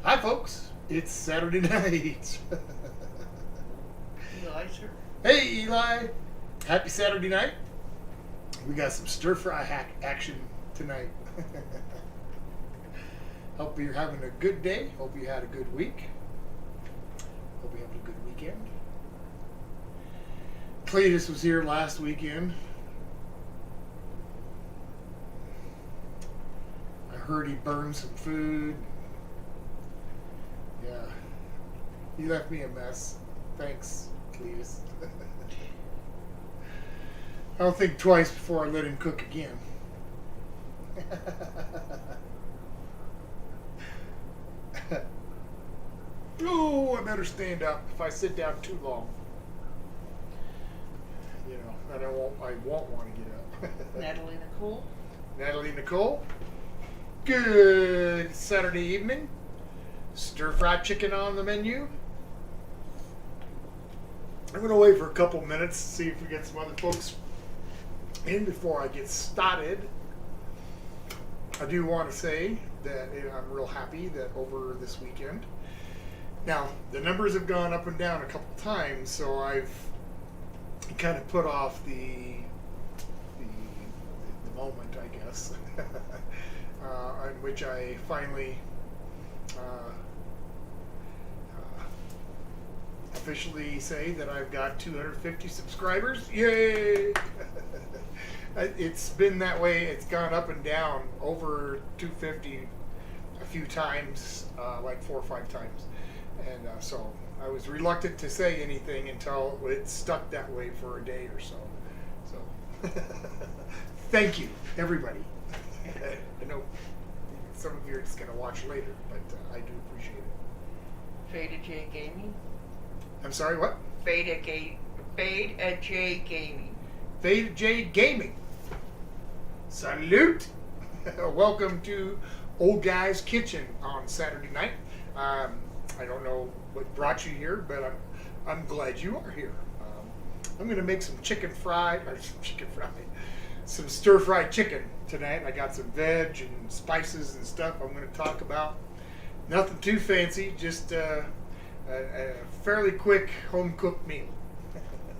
Hi, folks. It's Saturday night. Eli, sir. Hey, Eli. Happy Saturday night. We got some stir fry hack action tonight. Hope you're having a good day. Hope you had a good week. Hope you had a good weekend. Cletus was here last weekend. I heard he burned some food. Yeah. He left me a mess. Thanks, Cletus. I'll think twice before I let him cook again. Oh, I better stand up if I sit down too long. You know, and I won't want to get up. Natalie Nicole. Natalie Nicole. Good Saturday evening. Stir-fried chicken on the menu. I'm going to wait for a couple minutes to see if we get some other folks in before I get started. I do want to say that I'm real happy that over this weekend. Now, the numbers have gone up and down a couple times, so I've kind of put off the moment, I guess, on which I finally officially say that I've got 250 subscribers. Yay! It's been that way. It's gone up and down over 250 a few times, like 4 or 5 times. And so I was reluctant to say anything until it stuck that way for a day or so. So thank you, everybody. I know some of you are just going to watch later, but I do appreciate it. Fade J Gaming. I'm sorry, what? Fade J Gaming. Fade J Gaming. Salute. Welcome to Old Guy's Kitchen on Saturday night. I don't know what brought you here, but I'm glad you are here. I'm going to make some some stir-fried chicken tonight. I got some veg and spices and stuff I'm going to talk about. Nothing too fancy, just a fairly quick home-cooked meal.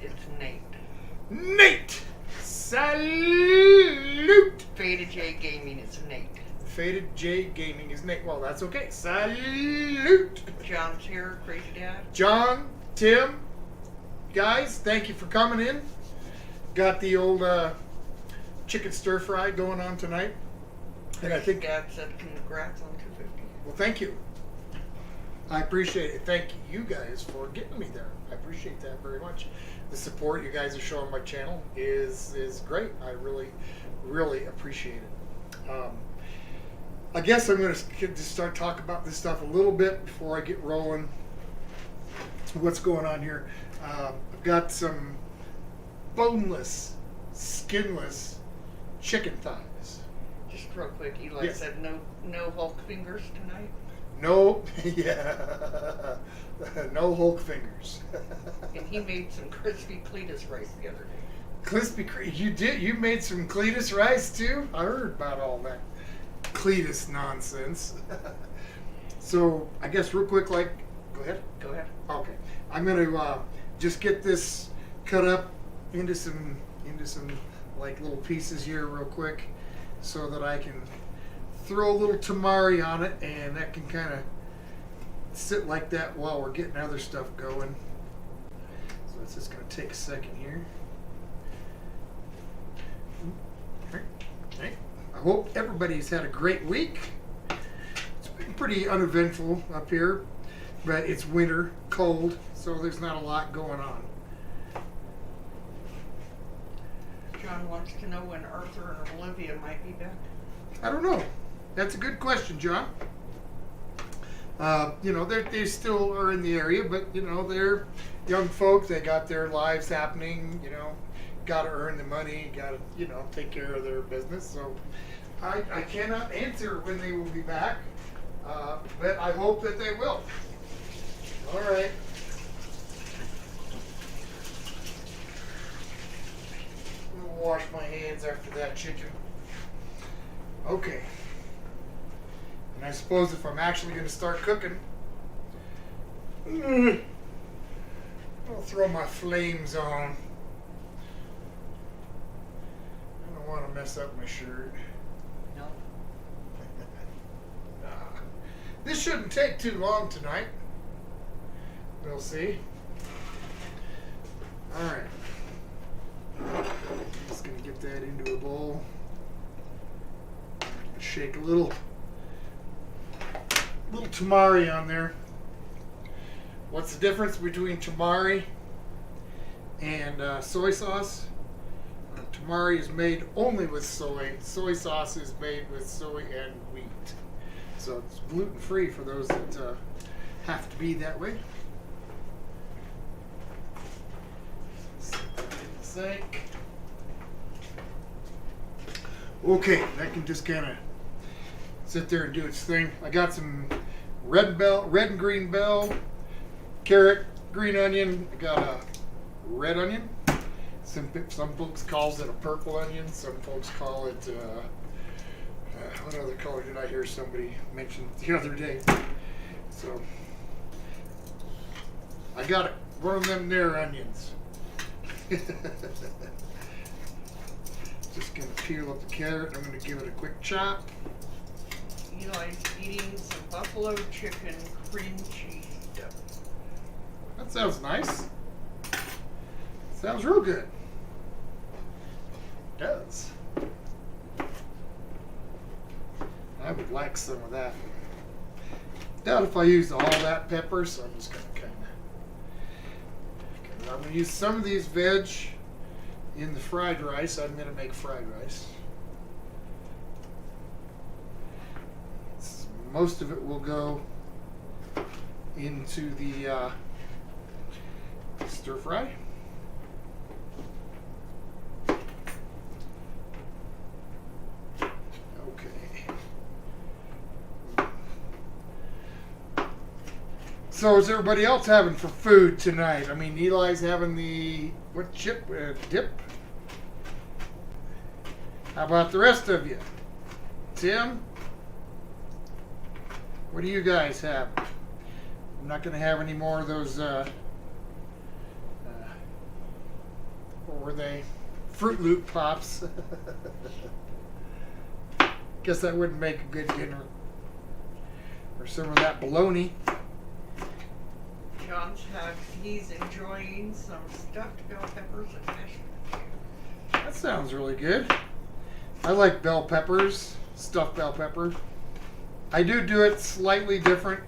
It's Nate. Nate! Salute! Fade J Gaming is Nate. Faded J Gaming is Nate. Well, that's okay. Salute! John's here, Crazy Dad. John, Tim, guys, thank you for coming in. Got the old chicken stir fry going on tonight. And I think Dad said congrats on 250. well, thank you. I appreciate it. Thank you guys for getting me there. I appreciate that very much. The support you guys are showing my channel is great. I really, really appreciate it. I guess I'm going to just start talking about this stuff a little bit before I get rolling. What's going on here? I've got some boneless, skinless chicken thighs. Just real quick, Eli Yes. said no Hulk fingers tonight. No, yeah, no Hulk fingers. And he made some crispy Cletus rice the other day. Crispy, you did? You made some Cletus rice too? I heard about all that Cletus nonsense. So I guess real quick, go ahead. Go ahead. Okay, I'm gonna just get this cut up into some like little pieces here real quick, so that I can throw a little tamari on it, and that can kind of sit like that while we're getting other stuff going. So it's just gonna take a second here. Okay. I hope everybody's had a great week. It's been pretty uneventful up here, but it's winter, cold, so there's not a lot going on. John wants to know when Arthur and Olivia might be back. I don't know. That's a good question, John. They still are in the area, but they're young folk. They got their lives happening. Got to earn the money. Got to take care of their business. So I cannot answer when they will be back, but I hope that they will. All right. I'm gonna wash my hands after that chicken. Okay. And I suppose if I'm actually going to start cooking, I'll throw my flames on. I don't want to mess up my shirt. No. This shouldn't take too long tonight. We'll see. Alright. Just going to get that into a bowl. Shake a little tamari on there. What's the difference between tamari and soy sauce? Tamari is made only with soy. Soy sauce is made with soy and wheat. So it's gluten-free for those that have to be that way. Set that in the sink. Okay, that can just kind of sit there and do its thing. I got some red and green bell, carrot, green onion. I got a red onion. Some folks calls it a purple onion. Some folks call it what other color did I hear somebody mention the other day? So I got it. One of them there onions. Just gonna peel up the carrot. I'm gonna give it a quick chop. Eli's eating some buffalo chicken cream cheese dip. That sounds nice. Sounds real good. It does. I would like some of that. Doubt if I use all that pepper, so I'm just gonna I'm gonna use some of these veg in the fried rice. I'm gonna make fried rice. Most of it will go into the stir fry. Okay. So is everybody else having for food tonight? I mean, Eli's having the dip. How about the rest of you? Tim? What do you guys have? I'm not going to have any more of those, what were they? Fruit Loop Pops. Guess that wouldn't make a good dinner. Or some of that bologna. He's enjoying some stuffed bell peppers and mashed potatoes. That sounds really good. I like bell peppers, stuffed bell pepper. I do it slightly different.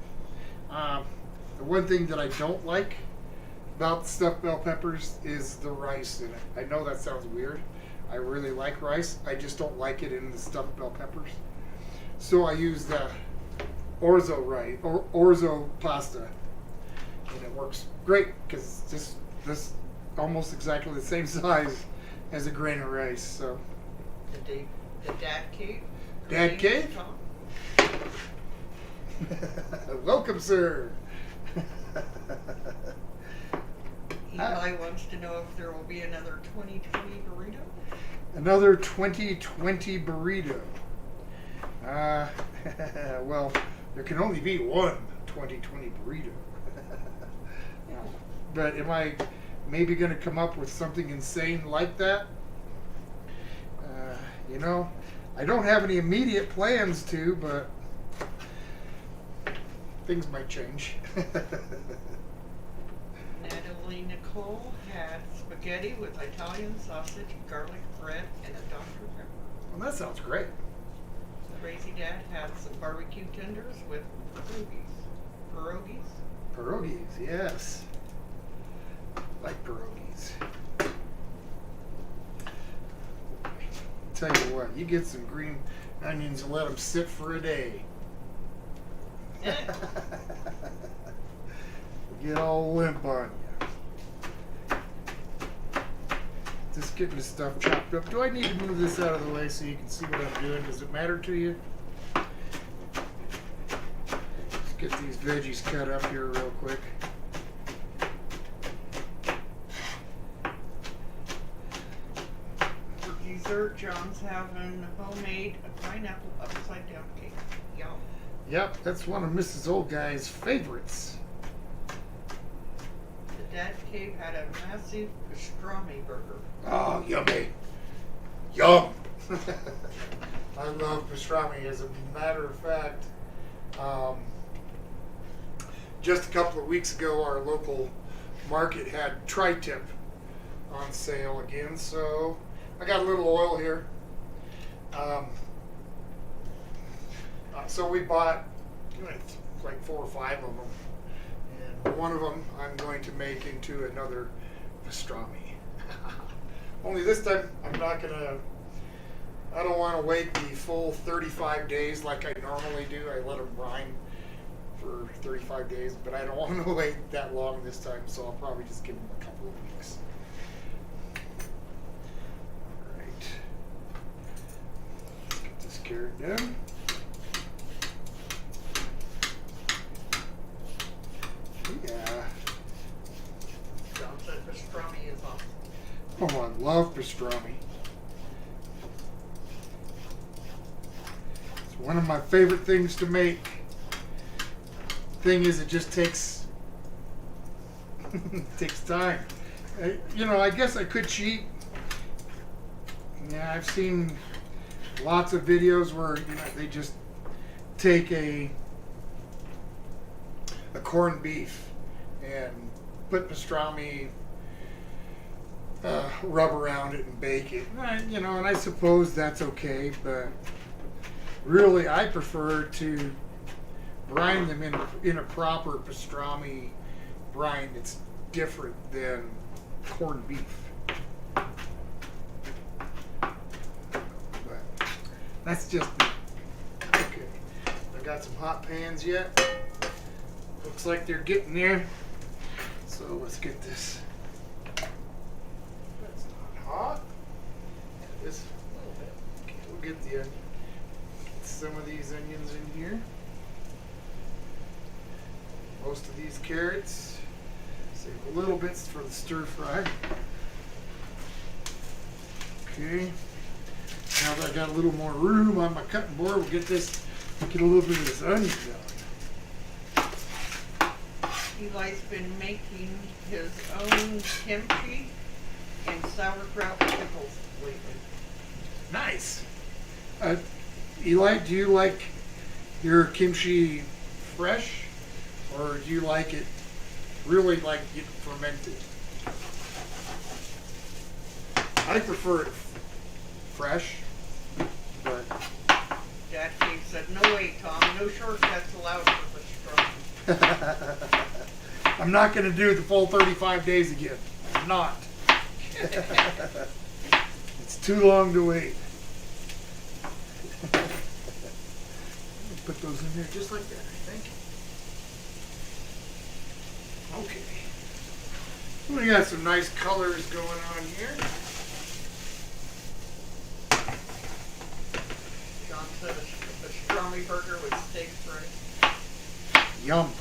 The one thing that I don't like about stuffed bell peppers is the rice in it. I know that sounds weird. I really like rice. I just don't like it in the stuffed bell peppers. So I use the orzo rice or orzo pasta, and it works great because it's just almost exactly the same size as a grain of rice. So the dad cave. Dad cave. Welcome, sir. Eli wants to know if there will be another 2020 burrito. Another 2020 burrito. Well, there can only be one 2020 burrito. But am I maybe going to come up with something insane like that? I don't have any immediate plans to, but things might change. Natalie Nicole had spaghetti with Italian sausage, garlic bread, and a Dr. Pepper. Well, that sounds great. Crazy Dad had some barbecue tenders with pierogies. Pierogies, yes. Like pierogies. Tell you what, you get some green onions and let them sit for a day. Get all limp on you. Just getting the stuff chopped up. Do I need to move this out of the way so you can see what I'm doing? Does it matter to you? Let's get these veggies cut up here real quick. For dessert, John's having homemade pineapple upside down cake. Yum. Yep, that's one of Mrs. Old Guy's favorites. The Dad Cave had a massive pastrami burger. Oh, yummy. Yum. I love pastrami. As a matter of fact, just a couple of weeks ago, our local market had tri-tip on sale again. So I got a little oil here. So we bought like 4 or 5 of them. And one of them I'm going to make into another pastrami. Only this time I don't want to wait the full 35 days like I normally do. I let them brine for 35 days, but I don't want to wait that long this time, so I'll probably just give them a couple of weeks. All right. Get this carrot done. Yeah. John said pastrami is awesome. Oh, I love pastrami. It's one of my favorite things to make. Thing is, it just takes takes time. I guess I could cheat. Yeah, I've seen lots of videos where they just take a corned beef and put pastrami, rub around it and bake it. And I suppose that's okay, but really I prefer to brine them in a proper pastrami brine that's different than corned beef. But that's just me. Okay. I got some hot pans yet. Looks like they're getting there. So let's get this. That's not hot. This a little bit. Okay, we'll get some of these onions in here. Most of these carrots. Save a little bits for the stir fry. Okay. Now that I got a little more room on my cutting board, we'll get a little bit of this onion done. Eli's been making his own kimchi and sauerkraut pickles lately. Nice. Eli, do you like your kimchi fresh, or do you like it fermented? I prefer it fresh, but Dad Cave said, "No way, Tom. No shortcuts allowed for pastrami." I'm not going to do the full 35 days again. I'm not. It's too long to wait. Put those in there just like that, I think. Okay. We got some nice colors going on here. John said a pastrami burger with steak fries. Yum.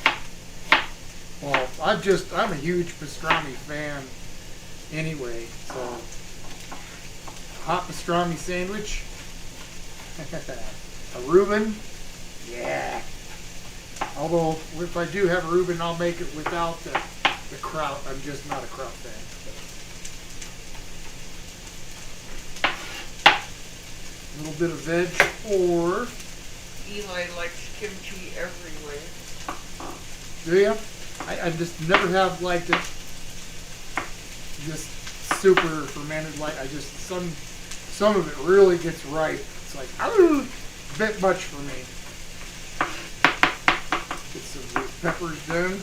Well, I'm a huge pastrami fan anyway, so hot pastrami sandwich, a Reuben, yeah. Although if I do have a Reuben, I'll make it without the kraut. I'm just not a kraut fan. A little bit of veg, or Eli likes kimchi everywhere. do you? I just never have liked it. Just super fermented. Some of it really gets ripe. It's like a bit much for me. Get some peppers done.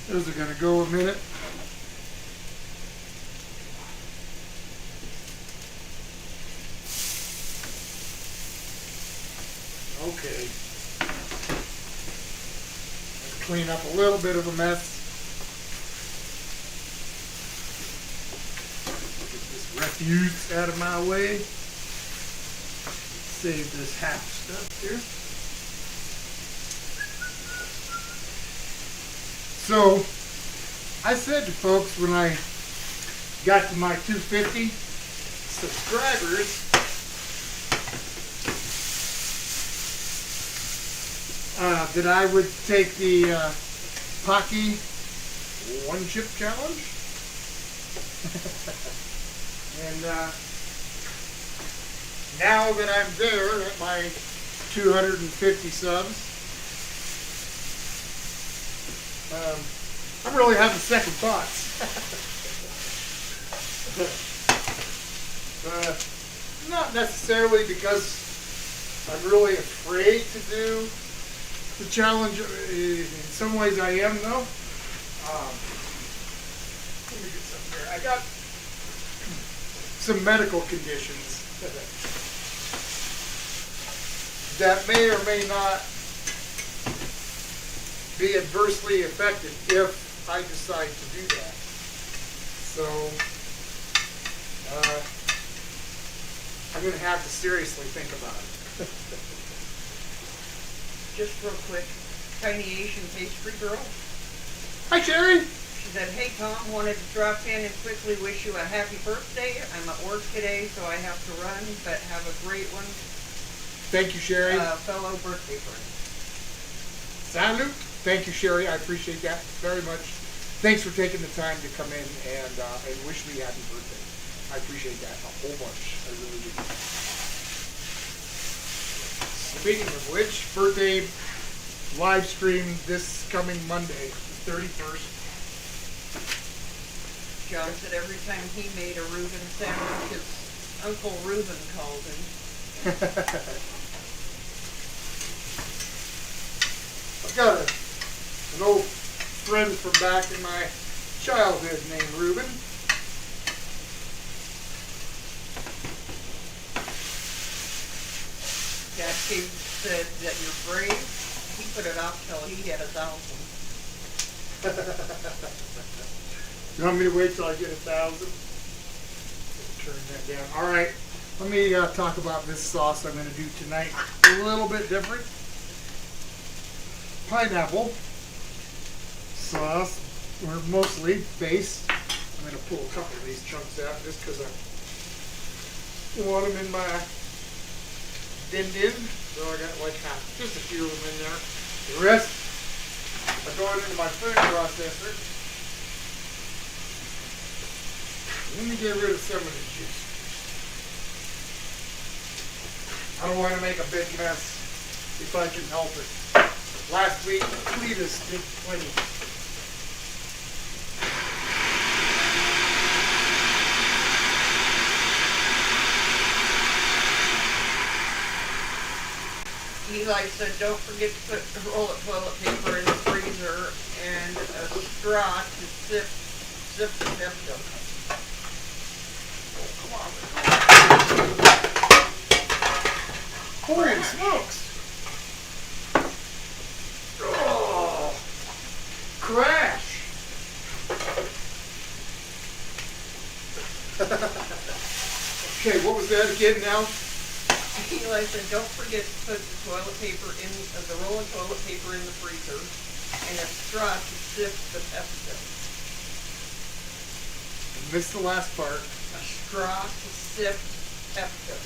Those are going to go a minute. Okay. Let's clean up a little bit of a mess. Get this refuse out of my way. Save this half stuff here. So, I said to folks when I got to my 250 subscribers, that I would take the Pocky one chip challenge. And now that I'm there at my 250 subs, I'm really having second thoughts. Not necessarily because I'm really afraid to do the challenge. In some ways I am, though. Let me get something here. I got some medical conditions that may or may not be adversely affected if I decide to do that. So, I'm going to have to seriously think about it. Just real quick, Tiny Asian Pastry Girl. Hi, Sherry. She said, hey Tom, wanted to drop in and quickly wish you a happy birthday. I'm at work today, so I have to run, but have a great one. Thank you, Sherry. Fellow birthday friend. Salute. Thank you, Sherry. I appreciate that very much. Thanks for taking the time to come in and wish me happy birthday. I appreciate that a whole bunch. I really do. Speaking of which, birthday live stream this coming Monday, the 31st. John said every time he made a Reuben sandwich, his Uncle Reuben called him. I've got an old friend from back in my childhood named Reuben. Dad said that you're brave. He put it off till he had 1,000. You want me to wait till I get 1,000? Turn that down. All right. Let me talk about this sauce I'm going to do tonight. A little bit different. Pineapple sauce, or mostly based. I'm going to pull a couple of these chunks out just because I want them in my din. So I got like just a few of them in there. The rest are going into my food processor. Let me get rid of some of the juice. I don't want to make a big mess if I can help it. Last week, Cletus did plenty. Eli said, don't forget to put a roll of toilet paper in the freezer and a straw to sift the Pepto. Holy smokes! Oh, crash! Okay, what was that again now? Eli said, don't forget to put the toilet paper in the roll of toilet paper in the freezer and a straw to sift the Pepto. Missed the last part. A straw to sift Pepto.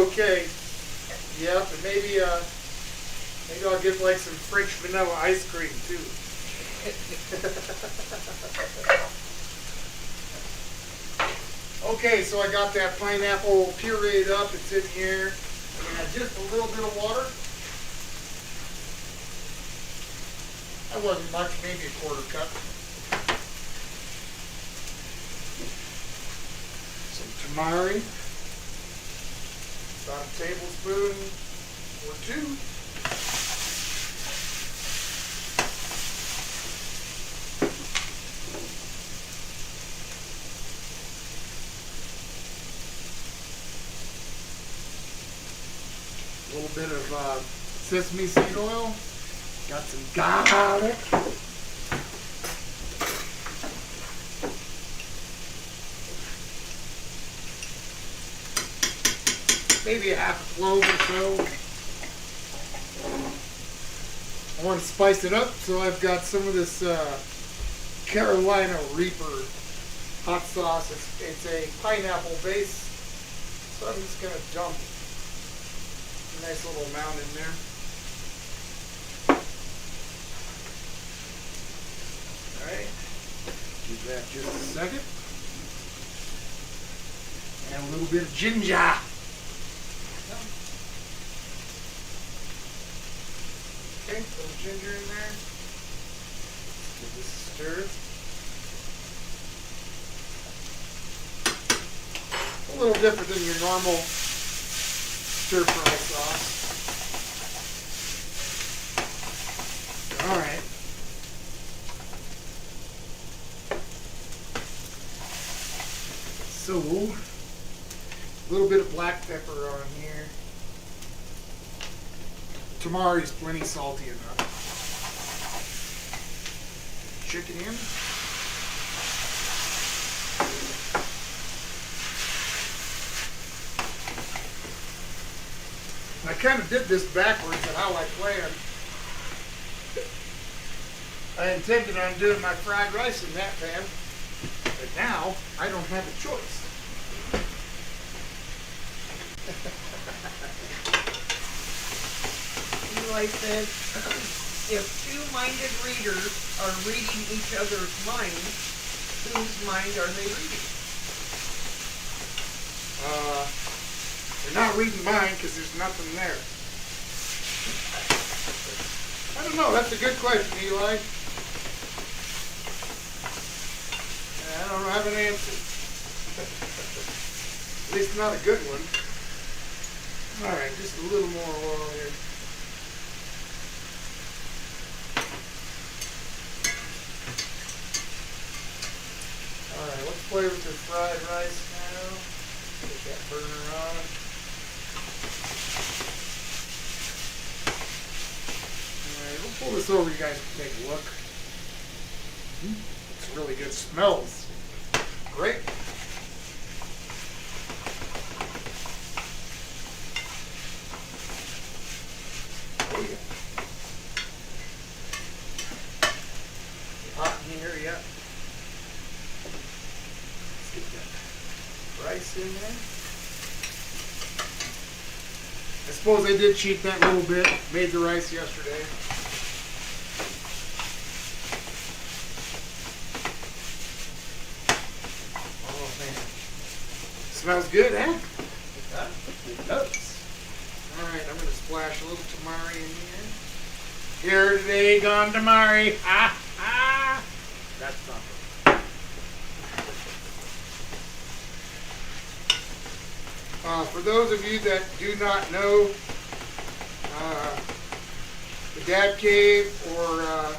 Okay. Yep, and maybe I'll get like some French vanilla ice cream too. Okay, so I got that pineapple pureed up. It's in here. And just a little bit of water. That wasn't much, maybe a quarter cup. Some tamari. About a tablespoon or two. A little bit of sesame seed oil. Got some garlic. Maybe a half a clove or so. I want to spice it up, so I've got some of this Carolina Reaper hot sauce. It's a pineapple base, so I'm just going to dump a nice little amount in there. Alright, give that just a second. And a little bit of ginger. Okay, a little ginger in there. Give this a stir. A little different than your normal stir fry sauce. Alright. So, a little bit of black pepper on here. Tamari's plenty salty enough. Chicken in. I kind of did this backwards than how I planned. I intended on doing my fried rice in that pan, but now I don't have a choice. Eli said, if two-minded readers are reading each other's minds, whose mind are they reading? They're not reading mine because there's nothing there. I don't know. That's a good question, Eli. I don't have an answer. At least not a good one. All right, just a little more oil here. All right, let's play with the fried rice now. Get that burner on. Alright, we'll pull this over, you guys can take a look. It's really good. Smells great. Oh yeah. Hot in here, yeah. Let's get that rice in there. I suppose I did cheat that little bit. Made the rice yesterday. Oh man. Smells good, eh? It does. Alright, I'm going to splash a little tamari in here. Here today, gone tamari. Ah, ah. That's something. For those of you that do not know the Dad Cave or the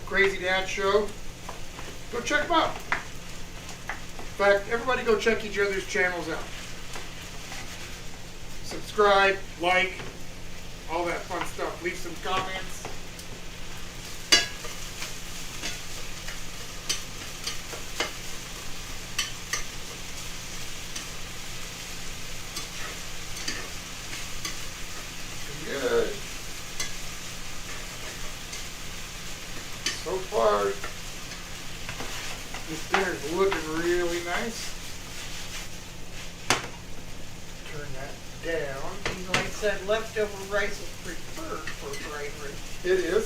Crazy Dad Show, go check them out. In fact, everybody go check each other's channels out. Subscribe, like, all that fun stuff. Leave some comments. Good. So far, this dinner's looking really nice. Turn that down. Eli said leftover rice is preferred for fried rice. It is.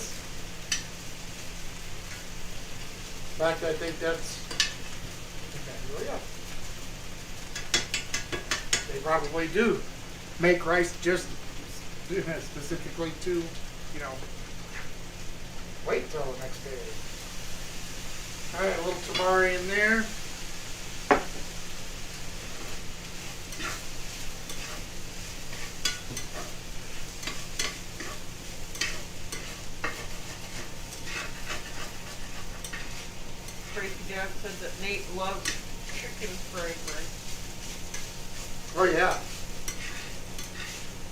In fact, I think that's they probably do make rice just specifically to, you know, wait till the next day. Alright, a little tamari in there. Tracy Dad said that Nate loves chicken fried rice. Oh yeah.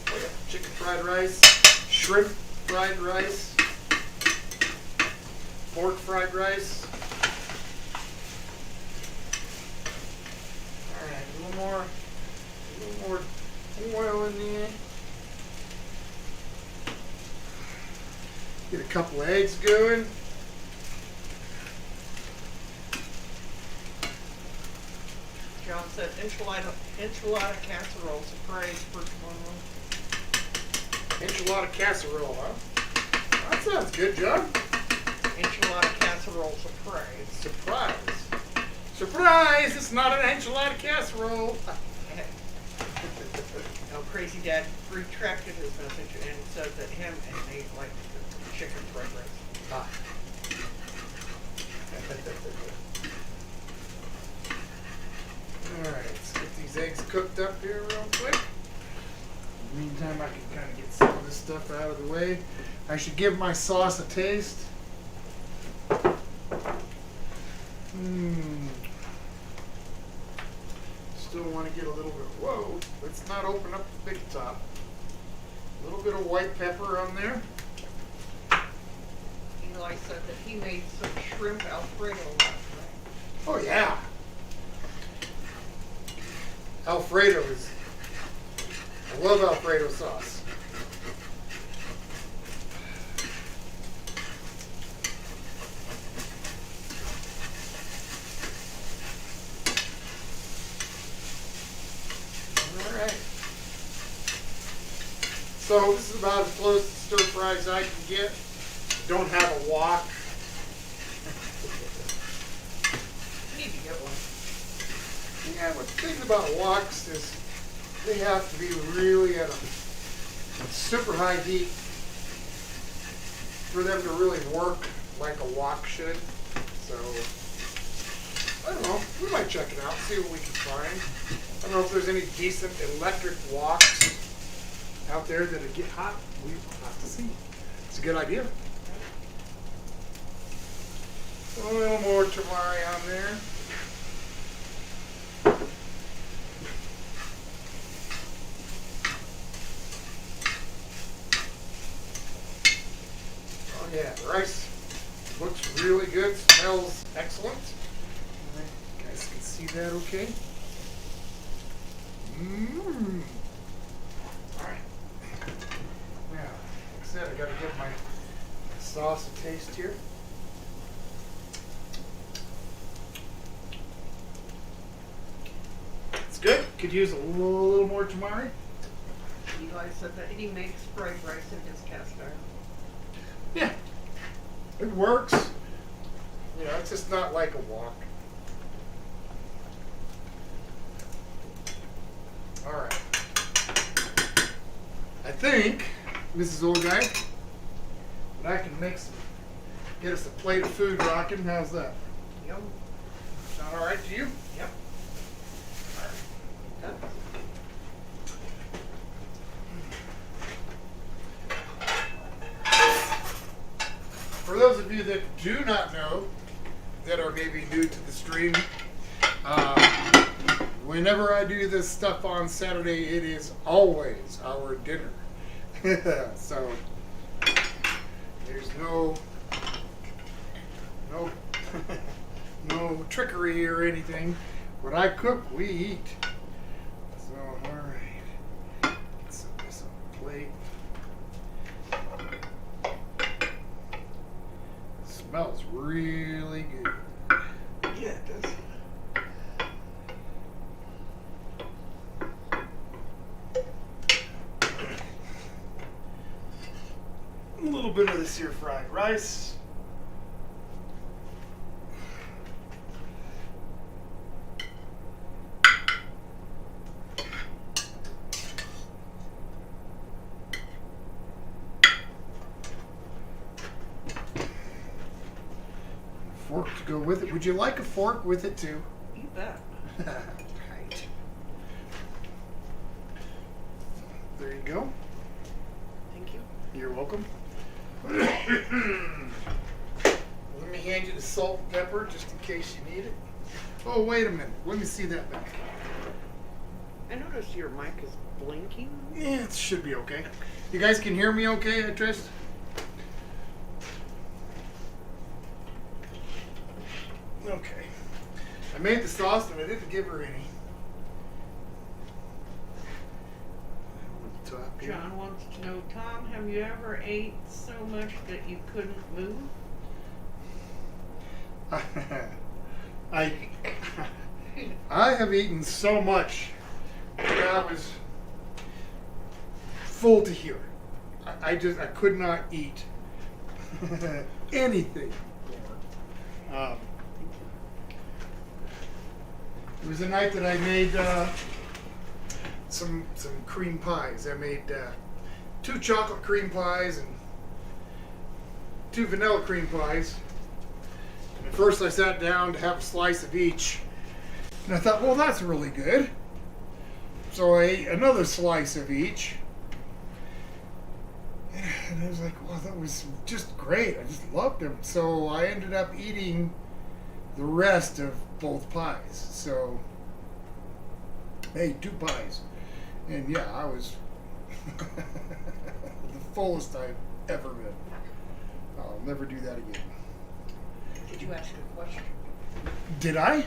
Oh yeah. Chicken fried rice, shrimp fried rice, pork fried rice. Alright, a little more oil in there. Get a couple eggs going. John said enchilada casserole surprise for tomorrow. Enchilada casserole, huh? That sounds good, John. Enchilada casserole surprise. Surprise. Surprise! It's not an enchilada casserole. No, Crazy Dad retracted his message and said that him and Nate like the chicken fried rice. Ah. Alright, let's get these eggs cooked up here real quick. In the meantime, I can kind of get some of this stuff out of the way. I should give my sauce a taste. Still want to get a little bit, whoa, let's not open up the big top. A little bit of white pepper on there. Eli said that he made some shrimp Alfredo last night. Oh yeah. Alfredo is, I love Alfredo sauce. Alright. So this is about as close to stir fry as I can get. Don't have a wok. I need to get one. Yeah, what the thing about woks is they have to be really at a super high heat for them to really work like a wok should. So, I don't know. We might check it out, see what we can find. I don't know if there's any decent electric woks out there that'll get hot. We will have to see. It's a good idea. A little more tamari on there. Oh yeah, the rice looks really good, smells excellent. You guys can see that okay? Mmm. Alright. Now, like I said, I gotta give my sauce a taste here. It's good. Could use a little more tamari. Eli said that he makes fried rice in his cast iron. Yeah, it works. You know, it's just not like a wok. All right. I think, Mrs. Old Guy, that I can make some, get us a plate of food rocking. How's that? Yum. Sound all right to you? Yep. Done. For those of you that do not know, that are maybe new to the stream, whenever I do this stuff on Saturday, it is always our dinner. So there's no no trickery or anything. What I cook, we eat. So all right, let's set this on the plate. Smells really good. Yeah, it does. A little bit of this here fried rice. Fork to go with it. Would you like a fork with it too? You bet. Right. There you go. Thank you. You're welcome. Let me hand you the salt and pepper just in case you need it. Oh, wait a minute. Let me see that back. I noticed your mic is blinking. Yeah, it should be okay. You guys can hear me okay, I trust? Okay. I made the sauce and I didn't give her any. Over the top. John wants to know, Tom, have you ever ate so much that you couldn't move? I have eaten so much that I was full to here. I could not eat anything more. It was a night that I made some cream pies. I made 2 chocolate cream pies and 2 vanilla cream pies. And at first I sat down to have a slice of each. And I thought, well, that's really good. So I ate another slice of each. And I was like, wow, that was just great. I just loved them. So I ended up eating the rest of both pies. So, hey, 2 pies. And yeah, I was the fullest I've ever been. I'll never do that again. Did you ask a question? Did I?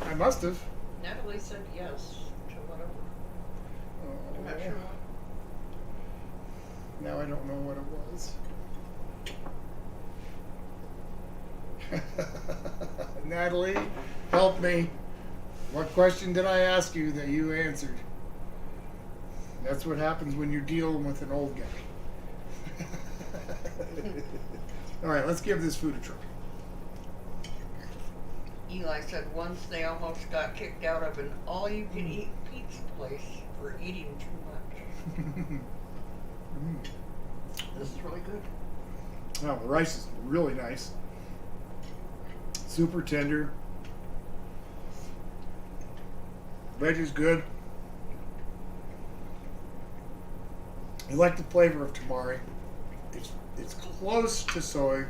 I must have. Natalie said yes to whatever. I'm not sure what. Now I don't know what it was. Natalie, help me. What question did I ask you that you answered? That's what happens when you're dealing with an old guy. All right, let's give this food a try. Eli said once they almost got kicked out of an all-you-can-eat pizza place for eating too much. This is really good. Oh, the rice is really nice. Super tender. Veg is good. I like the flavor of tamari. It's close to soy.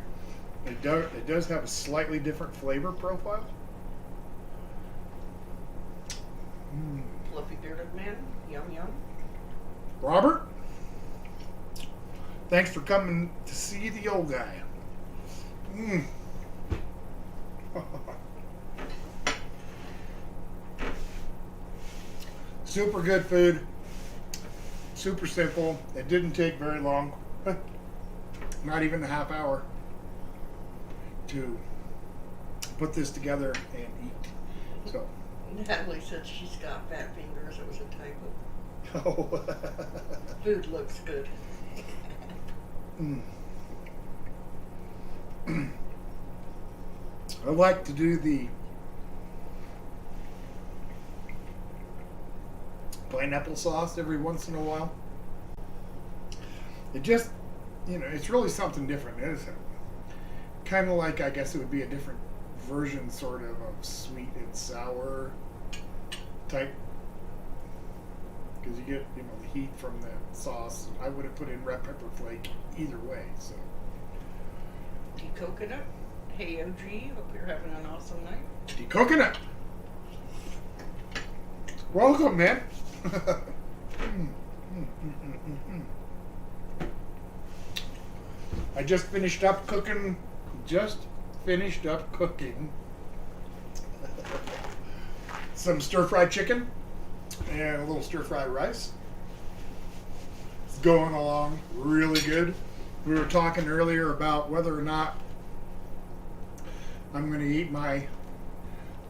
It does have a slightly different flavor profile. Fluffy bearded man, yum yum. Robert, thanks for coming to see the old guy. Super good food. Super simple. It didn't take very long. Not even a half hour to put this together and eat. So. Natalie said she's got fat fingers. It was a typo. Oh. Food looks good. I like to do the pineapple sauce every once in a while. It just, it's really something different, isn't it? Kind of like, I guess it would be a different version, sort of sweet and sour type. Because you get, the heat from the sauce. I would have put in red pepper flake either way, so. Tea coconut. Hey OG, hope you're having an awesome night. Tea coconut. Welcome, man. I just finished up cooking some stir-fried chicken and a little stir-fried rice. It's going along really good. We were talking earlier about whether or not I'm going to eat my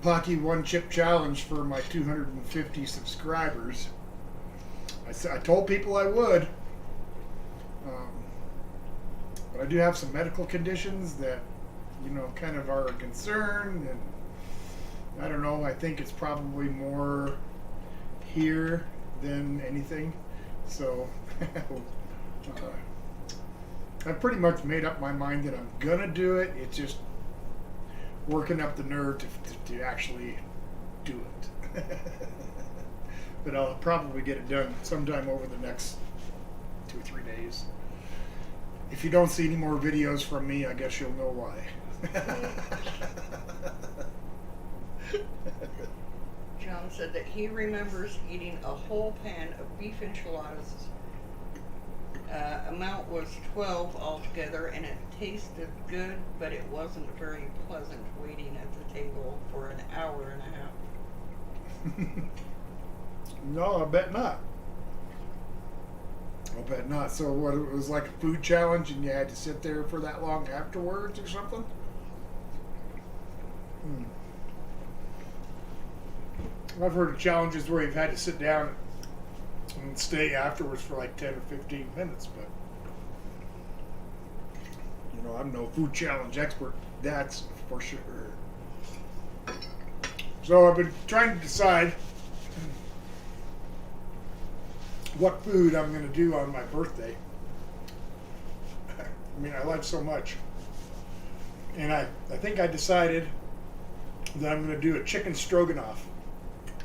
Pocky One Chip Challenge for my 250 subscribers. I told people I would. But I do have some medical conditions that, kind of are a concern. And I don't know, I think it's probably more here than anything. So I've pretty much made up my mind that I'm going to do it. It's just working up the nerve to actually do it. But I'll probably get it done sometime over the next 2 or 3 days. If you don't see any more videos from me, I guess you'll know why. John said that he remembers eating a whole pan of beef enchiladas. Amount was 12 altogether, and it tasted good, but it wasn't very pleasant waiting at the table for an hour and a half. No, I bet not. I'll bet not. So what? It was like a food challenge, and you had to sit there for that long afterwards, or something. I've heard of challenges where you've had to sit down and stay afterwards for like 10 or 15 minutes, but you know, I'm no food challenge expert. That's for sure. So I've been trying to decide what food I'm going to do on my birthday. I mean, I like so much. And I think I decided that I'm going to do a chicken stroganoff.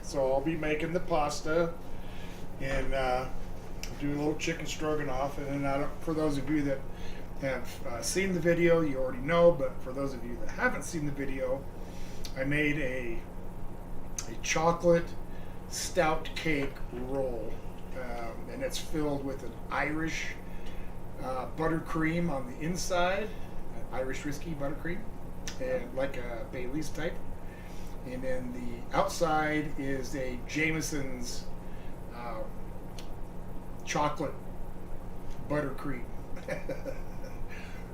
So I'll be making the pasta and do a little chicken stroganoff. And then for those of you that have seen the video, you already know. But for those of you that haven't seen the video, I made a chocolate stout cake roll. And it's filled with an Irish buttercream on the inside, Irish whiskey buttercream, and like a Bailey's type. And then the outside is a Jameson's chocolate buttercream.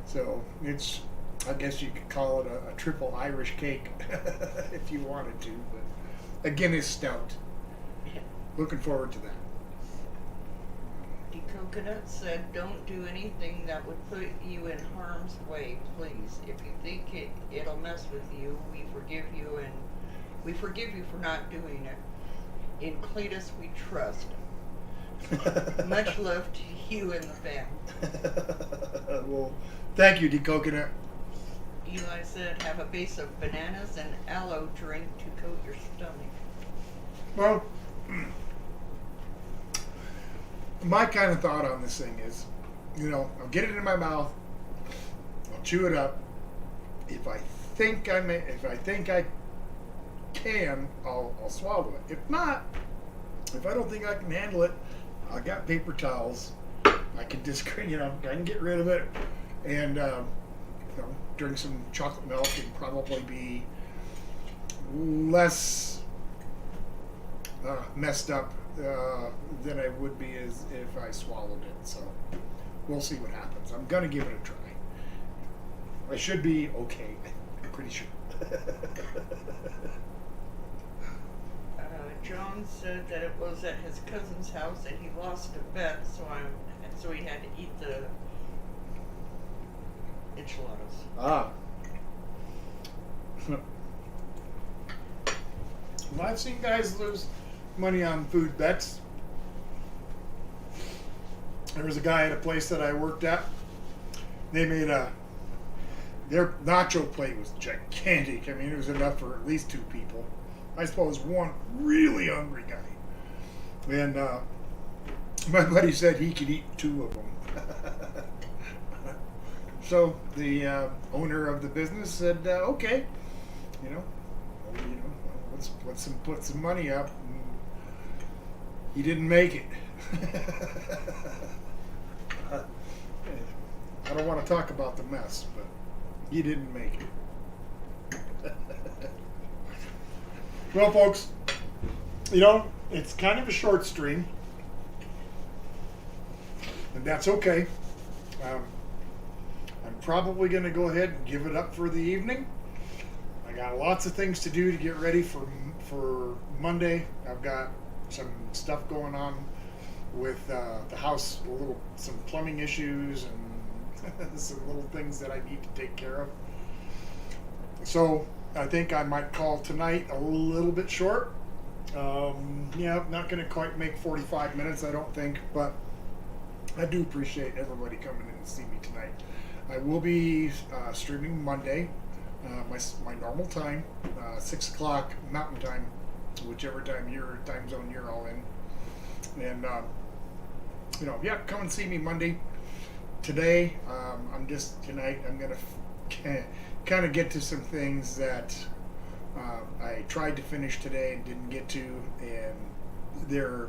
So it's, I guess you could call it a triple Irish cake if you wanted to. But again, it's stout. Looking forward to that. The coconut said, "Don't do anything that would put you in harm's way, please. If you think it'll mess with you, we forgive you, and we forgive you for not doing it. In Cletus we trust. Much love to you and the family." Well, thank you, the coconut. Eli said, "Have a base of bananas and aloe drink to coat your stomach." Well, my kind of thought on this thing is, you know, I'll get it in my mouth, I'll chew it up. If I think I can, I'll swallow it. If not, if I don't think I can handle it, I got paper towels. I can just, you know, I can get rid of it, and you know, drink some chocolate milk and probably be less messed up than I would be as if I swallowed it. So we'll see what happens. I'm gonna give it a try. I should be okay. I'm pretty sure. John said that it was at his cousin's house and he lost a bet, so he had to eat the enchiladas. Ah. Well, I've seen guys lose money on food bets. There was a guy at a place that I worked at. They made their nacho plate was gigantic. I mean, it was enough for at least 2 people. I suppose one really hungry guy. And my buddy said he could eat 2 of them. So the owner of the business said, "Okay, you know, let's put some money up." And he didn't make it. I don't want to talk about the mess, but he didn't make it. Well, folks, you know, it's kind of a short stream, and that's okay. I'm probably going to go ahead and give it up for the evening. I got lots of things to do to get ready for Monday. I've got some stuff going on with the house, some plumbing issues and some little things that I need to take care of. So I think I might call tonight a little bit short. Yeah, not going to quite make 45 minutes, I don't think, but I do appreciate everybody coming in and see me tonight. I will be streaming Monday, my normal time, 6 o'clock Mountain Time, whichever time zone you're all in. And, you know, yeah, come and see me Monday. Today, tonight I'm going to kind of get to some things that I tried to finish today and didn't get to, and they're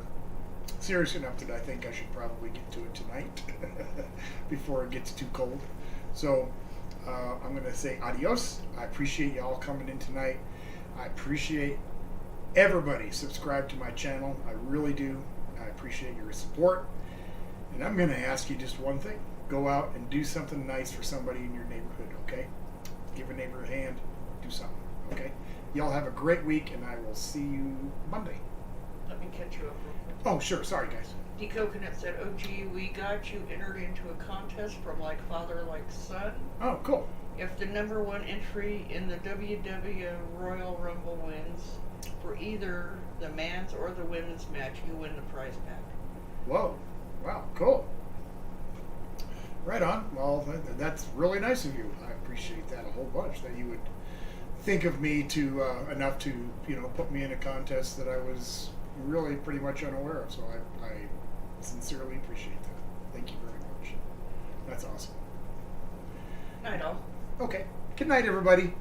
serious enough that I think I should probably get to it tonight before it gets too cold. So I'm going to say adios. I appreciate y'all coming in tonight. I appreciate everybody subscribe to my channel. I really do. I appreciate your support. And I'm going to ask you just one thing. Go out and do something nice for somebody in your neighborhood, okay? Give a neighbor a hand. Do something, okay? Y'all have a great week, and I will see you Monday. Let me catch you up real quick. Oh, sure. Sorry, guys. D Coconut said, "Oh gee, we got you entered into a contest from Like Father Like Son. Oh, cool. If the number one entry in the WW Royal Rumble wins for either the men's or the women's match, you win the prize pack." Whoa. Wow, cool. Right on. Well, that's really nice of you. I appreciate that a whole bunch, that you would think of me to enough to, put me in a contest that I was really pretty much unaware of. So I sincerely appreciate that. Thank you very much. That's awesome. I know. Okay. Good night, everybody.